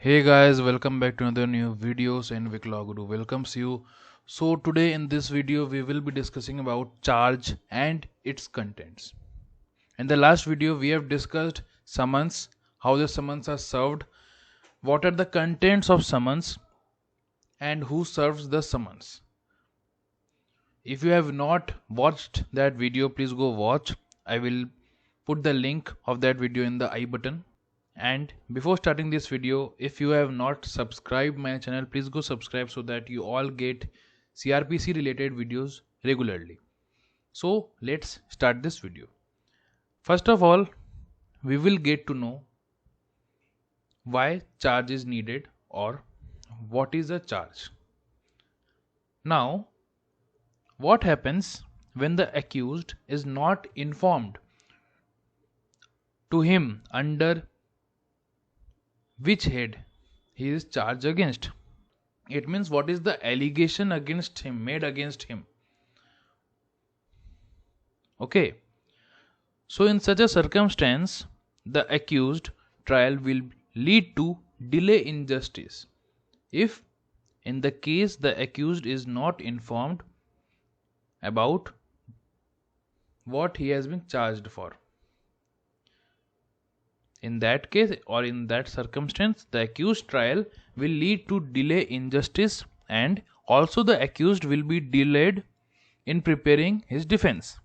Hey guys, welcome back to another new videos and LawGuru welcomes you. So today in this video we will be discussing about charge and its contents. In the last video we have discussed summons, how the summons are served, what are the contents of summons and who serves the summons. If you have not watched that video, please go watch. I will put the link of that video in the I button. And before starting this video, if you have not subscribed my channel, please go subscribe so that you all get CRPC related videos regularly. So let's start this video. First of all, we will get to know why charge is needed or what is a charge. Now, what happens when the accused is not informed to him under which head he is charged against? It means what is the allegation against him, made against him. Okay. So in such a circumstance, the accused trial will lead to delay in justice if in the case the accused is not informed about what he has been charged for. In that case or in that circumstance, the accused trial will lead to delay in justice and also the accused will be delayed in preparing his defense.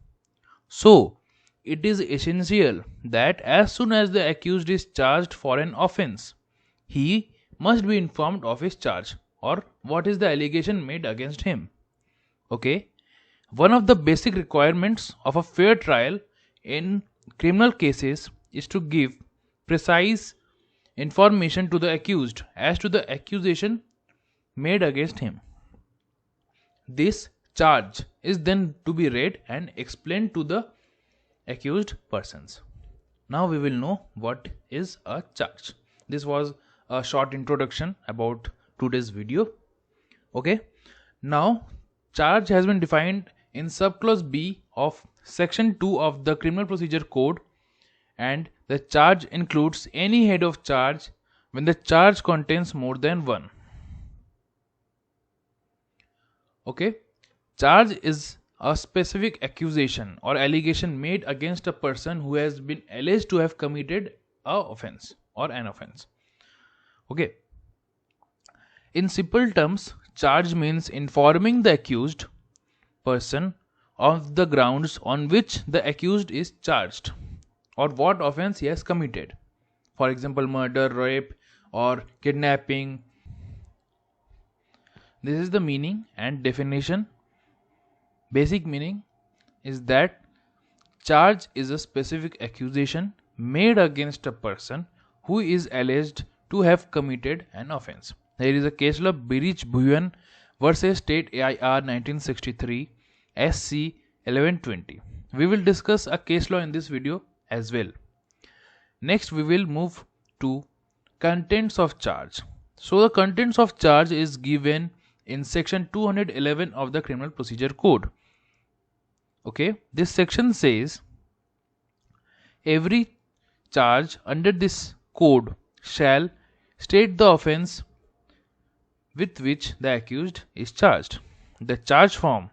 So, it is essential that as soon as the accused is charged for an offense, he must be informed of his charge or what is the allegation made against him. Okay? One of the basic requirements of a fair trial in criminal cases is to give precise information to the accused as to the accusation made against him. This charge is then to be read and explained to the accused persons. Now we will know what is a charge. This was a short introduction about today's video. Okay. Now charge has been defined in subclause B of section 2 of the Criminal Procedure Code, and the charge includes any head of charge when the charge contains more than one. Okay. Charge is a specific accusation or allegation made against a person who has been alleged to have committed a offense or an offense. Okay. In simple terms, charge means informing the accused person of the grounds on which the accused is charged or what offense he has committed. For example, murder, rape or kidnapping. This is the meaning and definition. Basic meaning is that charge is a specific accusation made against a person who is alleged to have committed an offense. There is a case law Birich Bhuyan versus State AIR 1963 SC 1120. We will discuss a case law in this video as well. Next we will move to contents of charge. So the contents of charge is given in section 211 of the Criminal Procedure Code. Okay, this section says every charge under this code shall state the offense with which the accused is charged. The charge form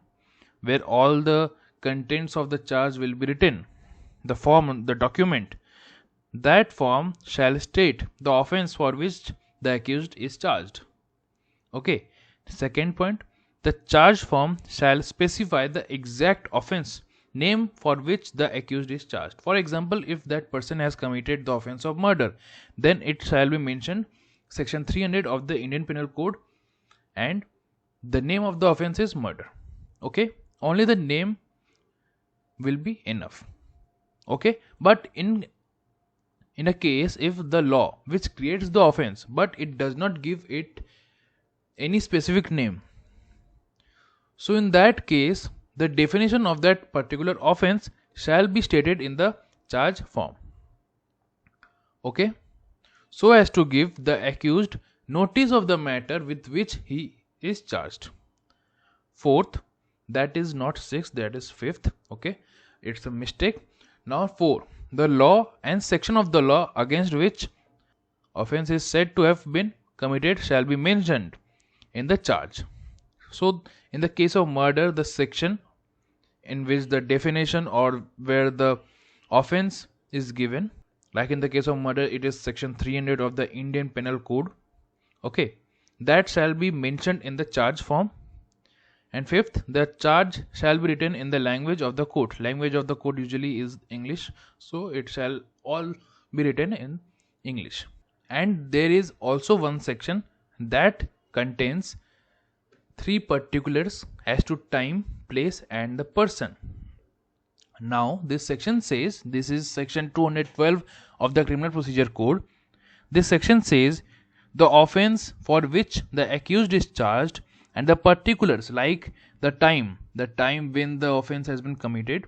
where all the contents of the charge will be written. The form, the document, that form shall state the offense for which the accused is charged. Okay. Second point, the charge form shall specify the exact offense name for which the accused is charged. For example, if that person has committed the offense of murder, then it shall be mentioned section 300 of the Indian Penal Code and the name of the offense is murder. Okay. Only the name will be enough. Okay. But in a case if the law which creates the offense but it does not give it any specific name, so in that case the definition of that particular offense shall be stated in the charge form. Okay. So as to give the accused notice of the matter with which he is charged. Fourth, that is not sixth, that is fifth. Okay. It's a mistake. Now 4. The law and section of the law against which offense is said to have been committed shall be mentioned in the charge. So in the case of murder, the section in which the definition or where the offense is given, like in the case of murder, it is section 300 of the Indian Penal Code. Okay, that shall be mentioned in the charge form. And fifth, the charge shall be written in the language of the court. Language of the court usually is English, so it shall all be written in English. And there is also one section that contains 3 particulars as to time, place and the person. Now this section says, this is section 212 of the Criminal Procedure Code. This section says the offense for which the accused is charged and the particulars like the time when the offense has been committed.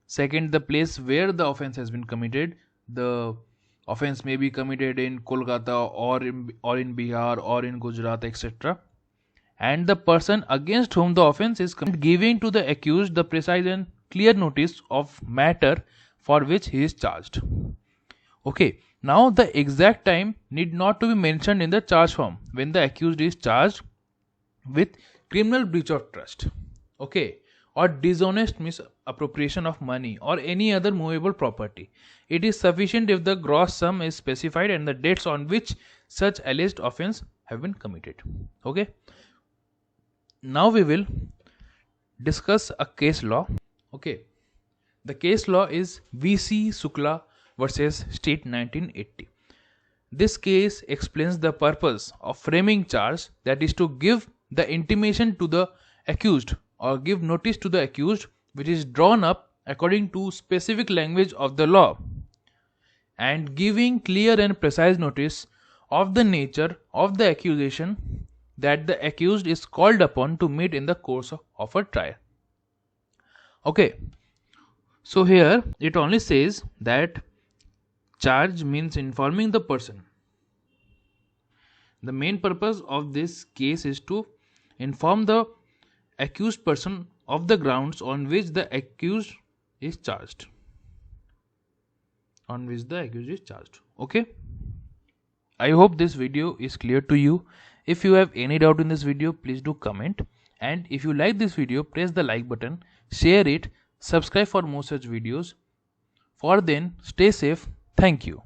Second, the place where the offense has been committed. The offense may be committed in Kolkata or in Bihar or in Gujarat, etc. And the person against whom the offense is committed, giving to the accused the precise and clear notice of matter for which he is charged. Okay, now the exact time need not to be mentioned in the charge form when the accused is charged with criminal breach of trust, okay, or dishonest misappropriation of money or any other movable property. It is sufficient if the gross sum is specified and the dates on which such alleged offense have been committed. Okay, now we will discuss a case law. Okay, the case law is VC Sukla versus State 1980. This case explains the purpose of framing charge, that is to give the intimation to the accused or give notice to the accused which is drawn up according to specific language of the law, and giving clear and precise notice of the nature of the accusation that the accused is called upon to meet in the course of a trial. Okay, so here it only says that charge means informing the person. The main purpose of this case is to inform the accused person of the grounds on which the accused is charged. Okay, I hope this video is clear to you. If you have any doubt in this video, please do comment, and if you like this video, press the like button, share it, subscribe for more such videos. For then, stay safe. Thank you.